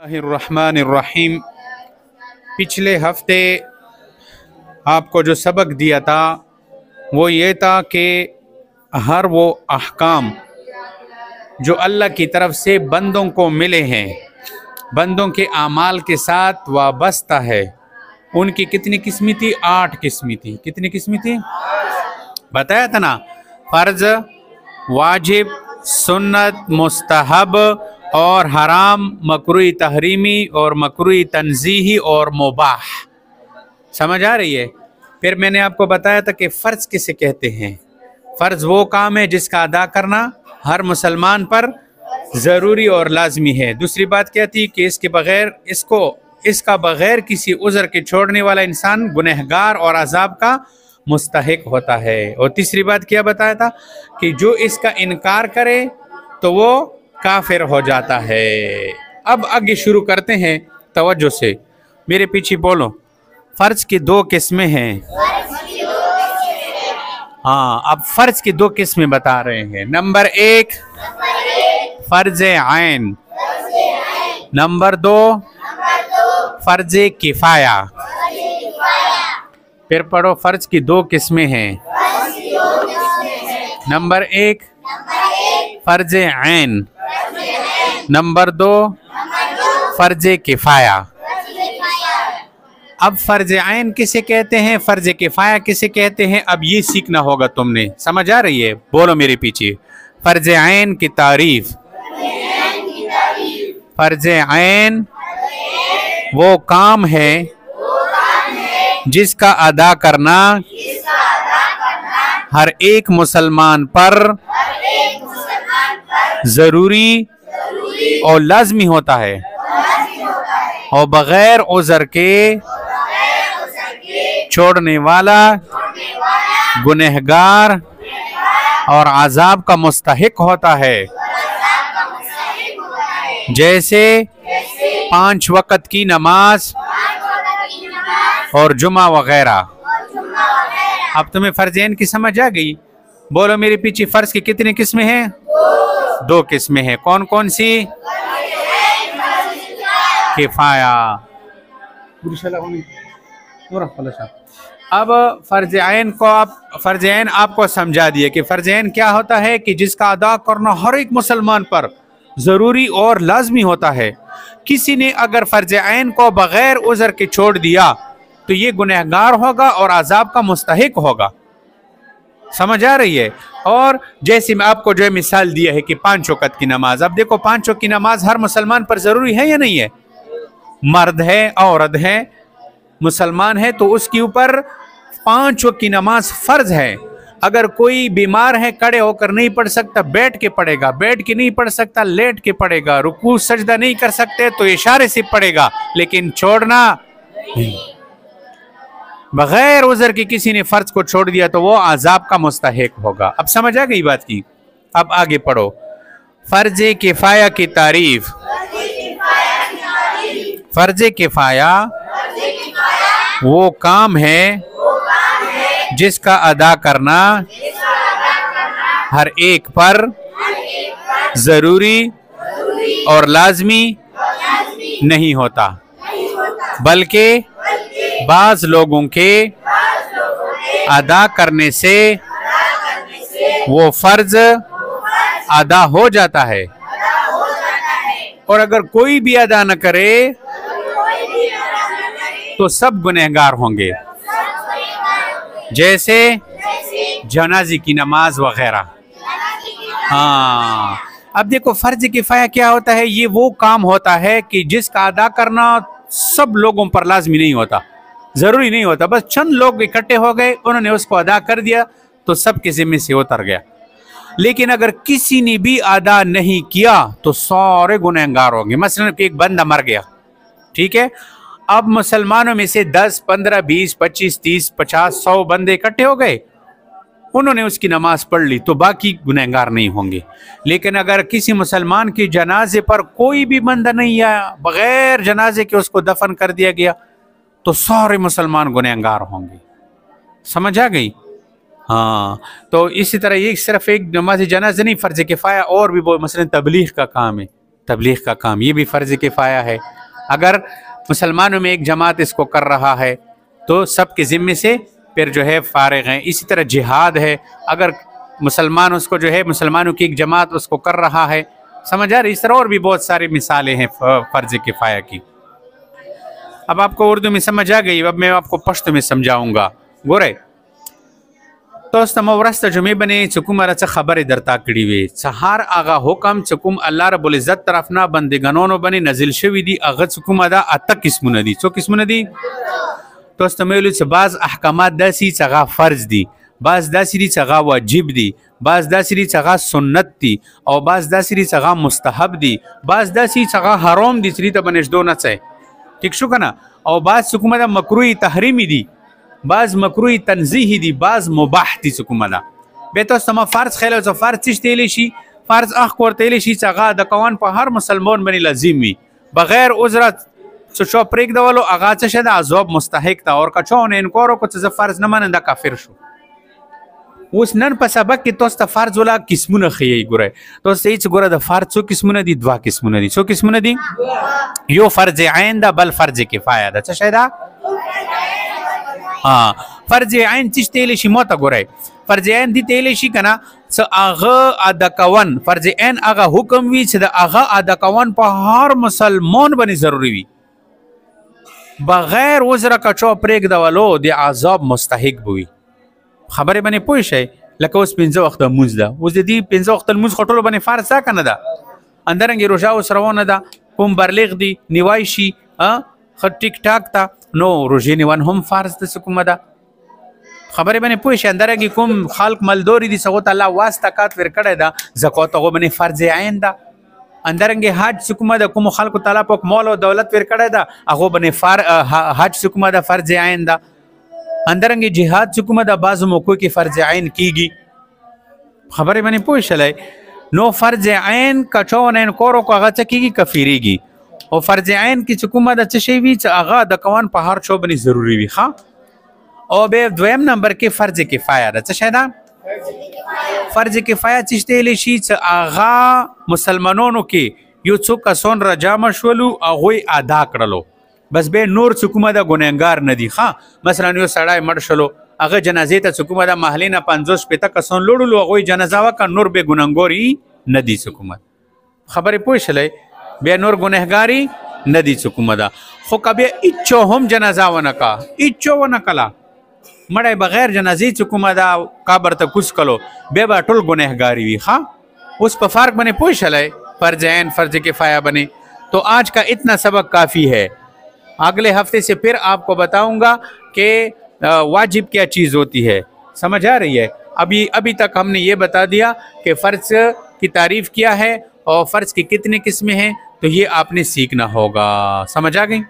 बिस्मिल्लाहिर्रहमानिर्रहीम। पिछले हफ्ते आपको जो सबक दिया था वो ये था कि हर वो अहकाम जो अल्लाह की तरफ से बंदों को मिले हैं, बंदों के आमाल के साथ वाबस्ता है, उनकी कितनी किस्में थी? 8 किस्में थी। कितनी किस्में थी बताया था ना? फ़र्ज, वाजिब, सुन्नत, मुस्तहब और हराम, मकरूह तहरीमी और मकरूह तंजीही और मुबाह। समझ आ रही है? फिर मैंने आपको बताया था कि फ़र्ज किसे कहते हैं। फ़र्ज वो काम है जिसका अदा करना हर मुसलमान पर ज़रूरी और लाजमी है। दूसरी बात क्या थी कि इसका बग़ैर किसी उज़र के छोड़ने वाला इंसान गुनहगार और अज़ाब का मुस्तहिक होता है। और तीसरी बात क्या बताया था कि जो इसका इनकार करे तो वो काफिर हो जाता है। अब आगे शुरू करते हैं, तवज्जो से मेरे पीछे बोलो। फ़र्ज की 2 किस्में हैं। हाँ, अब फ़र्ज की 2 किस्में बता रहे हैं। नंबर 1 फ़र्ज ऐन, नंबर 2 फ़र्ज किफ़ाया। फिर पढ़ो, फ़र्ज की 2 किस्में हैं। नंबर 1 फ़र्ज ऐन, नंबर 2 फ़र्ज किफ़ाया। अब फ़र्ज ऐन किसे कहते हैं, फ़र्ज किफ़ाया किसे कहते हैं, अब ये सीखना होगा तुमने। समझ आ रही है? बोलो मेरे पीछे। फ़र्ज ऐन की तारीफ। फ़र्ज ऐन वो काम है जिसका अदा करना हर एक मुसलमान पर ज़रूरी और लाजमी होता है और बग़ैर उज़र के छोड़ने वाला गुनहगार और अज़ाब का मुस्तहिक होता है। जैसे 5 वक़्त की नमाज और जुमा वगैरह। अब तुम्हें फ़र्ज़ैन की समझ आ गई? बोलो मेरे पीछे, फ़र्ज की कितनी किस्में हैं? 2 किस्में हैं। कौन कौन सी? किफ़ाया। अब फ़र्ज ऐन आपको समझा दिए कि फ़र्ज ऐन क्या होता है कि जिसका अदा करना हर एक मुसलमान पर ज़रूरी और लाजमी होता है। किसी ने अगर फ़र्ज ऐन को बग़ैर उज़र के छोड़ दिया तो ये गुनहगार होगा और अज़ाब का मुस्तहिक होगा। समझ आ रही है? और जैसे मैं आपको जो मिसाल दिया है कि 5 वक़्त की नमाज, अब देखो 5 वक़्त की नमाज हर मुसलमान पर ज़रूरी है या नहीं है? मर्द है, औरत है, मुसलमान है तो उसके ऊपर 5 वक़्त की नमाज फ़र्ज है। अगर कोई बीमार है, खड़े होकर नहीं पढ़ सकता, बैठ के पढ़ेगा, बैठ के नहीं पढ़ सकता, लेट के पढ़ेगा, रुकू सजदा नहीं कर सकते तो इशारे से पढ़ेगा, लेकिन छोड़ना बग़ैर उज़र के किसी ने फ़र्ज को छोड़ दिया तो वो अज़ाब का मुस्तहिक होगा। अब समझ आ गई बात की? अब आगे पढ़ो। फ़र्ज किफ़ाया की तारीफ। फ़र्ज किफ़ाया वो काम है जिसका अदा करना हर एक पर ज़रूरी और लाजमी नहीं होता, बल्कि बाज़ लोगों के अदा करने से वो फ़र्ज अदा हो जाता है और अगर कोई भी अदा न करे तो सब गुनहगार होंगे। जैसे जनाज़े की नमाज वगैरह। हाँ, अब देखो फ़र्ज किफ़ाया क्या होता है? ये वो काम होता है कि जिसका अदा करना सब लोगों पर लाजमी नहीं होता, ज़रूरी नहीं होता। बस चंद लोग इकट्ठे हो गए, उन्होंने उसको अदा कर दिया तो सब के ज़िम्मे से उतर गया। लेकिन अगर किसी ने भी अदा नहीं किया तो सारे गुनहगार होंगे। मसलन एक बंदा मर गया, ठीक है, अब मुसलमानों में से 10, 15, 20, 25, 30, 50, 100 बंदे इकट्ठे हो गए, उन्होंने उसकी नमाज पढ़ ली तो बाकी गुनहगार नहीं होंगे। लेकिन अगर किसी मुसलमान की जनाजे पर कोई भी बंदा नहीं आया, बग़ैर जनाजे के उसको दफन कर दिया गया तो सारे मुसलमान गुनहगार होंगे। समझ आ गई? हाँ, तो इसी तरह ये सिर्फ एक नमाज जनाज़ा नहीं, फ़र्ज़ किफ़ाया और भी बहुत, मसलन तबलीग का काम है, تبلیغ کا کام یہ بھی فرض کفایہ ہے. اگر مسلمانوں میں ایک جماعت اس کو کر رہا ہے تو سب کے ذمے سے پھر جو ہے فارغ ہیں. اسی طرح جہاد ہے، اگر مسلمان اس کو جو ہے مسلمانوں کی ایک جماعت اس کو کر رہا ہے، سمجھ آ رہی. اس طرح اور بھی بہت ساری مثالیں ہیں فرض کفایہ کی. اب آپ کو اردو میں سمجھ آ گئی، اب میں آپ کو پشتو میں سمجھاؤں گا. گورے تاسو ته ورسته جمعې باندې چې کومه څه خبرې درته کړې وي، څه هر هغه حکم چې کوم الله رب العزت طرف نه بندګانو باندې نازل شوي دي هغه څه کومه ده 8 قسمونه دي. څو قسمونه دي؟ تاسو ته ویلو چې بعض احکامات داسې چې هغه فرض دي، بعض داسې دي چې هغه واجب دي، بعض داسې دي چې هغه سنت دي، او بعض داسې دي چې هغه مستحب دي، بعض داسې چې هغه حرام دي چې ته بنشدو نه څه. ٹھیک شو کنه؟ او بعض کومه ده مکروه تحریمی دي، بعض مکروه تنزیهی دي، بعض مباح دي. کومه ده به تاسو ما فرض خیال او فرض څه تیلی شي، فرض اخ ورته تیلی شي چې هغه د کوان په هر مسلمان باندې لازم وي بغیر عذر څه پرېږ دولو هغه څه شه د عذاب مستحق ته. اور کچون انکار کو چې فرض نه مننده کافر شو. اوس نن په سبق کې تاسو ته فرض ولا قسمونه خیي. ګوره تاسو هیڅ ګوره د فرض څو قسمونه دي؟ 2 قسمونه دي. څو قسمونه دي؟ یو فرض عین ده، بل فرض کفایه ده. څه شی ده؟ فرض عین څه تیلی شي؟ مو ته ګورئ فرض عین دی تیلی شي کنه څه هغه ادا کون. فرض عین هغه حکم وي چې د هغه ادا کون په هر مسلمان باندې ضروری وي بغیر عذر کچو پرېږ دولو د عذاب مستحق بوي. خبرې باندې پوه شئ. لکه اوس 5 وخت مونځ ده، اوس د دې 5 وخت مونځ خټولو باندې فرض ده کنه ده؟ اندرنګ روژه اوس روانه ده، کوم برلیغ دی نیوای شي خ ټیک ټاک تا نو روژې نیون هم فرض ده. څه کومه ده؟ خبرې باندې پوه شئ. اندرنګ کوم خلق مالدوري دي څه ته الله واسطه کات ورکړی ده، زکات هغه باندې فرض عین ده. اندرنګ حج څه کومه ده؟ کوم خلق تعالی پاک مال او دولت ورکړی ده هغه باندې حج څه کومه ده؟ فرض عین ده. اندرنګ جهاد څه کومه ده؟ بعض موقعو کې فرض عین کیږي. خبرې باندې پوه شئ. نو فرض عین کچون انکار کو هغه څه کیږي؟ کفیریږي. او فرض عین کې چې کومه ده څه شی وي چې هغه د کوان په هر چا باندې ضروری وي. ښه او به دویم نمبر کې فرض کفایه ده. څه شی ده؟ فرض کفایه څه تیلی شي چې هغه مسلمانانو کې یو څو کسان را جمع شولو هغوی ادا کړلو، بس به نور څه کومه ده ګنهګار نه دي. ښه مثلا یو سړی مړ شلو هغه جنازې ته څه کومه ده محلې نه 50-50 کسان لوړلو هغوی جنازه وکړه، نور به ګنهګار نه دي. څه کومه خبرې پوه شئ. بیا نور گنہگاری ندی چکومه ده. خو کبھی اچو هم جنازه ونکا، اچو ونکلا مڑای بغیر جنازی چکومه ده قبر ته کوس کلو بے با ټول گنہگاری وی. ښه اس په فرق بنے پوش لے فرض عین فرض کفایہ بنے. تو آج کا اتنا سبق کافی ہے. اگلے ہفتے سے پھر آپ کو بتاؤں گا کہ واجب کیا چیز ہوتی ہے. سمجھ آ رہی ہے؟ ابھی تک ہم نے یہ بتا دیا کہ فرض کی تعریف کیا ہے اور فرض کی کتنے قسمیں ہیں، تو یہ آپ نے سیکھنا ہوگا. سمجھ آ گئی؟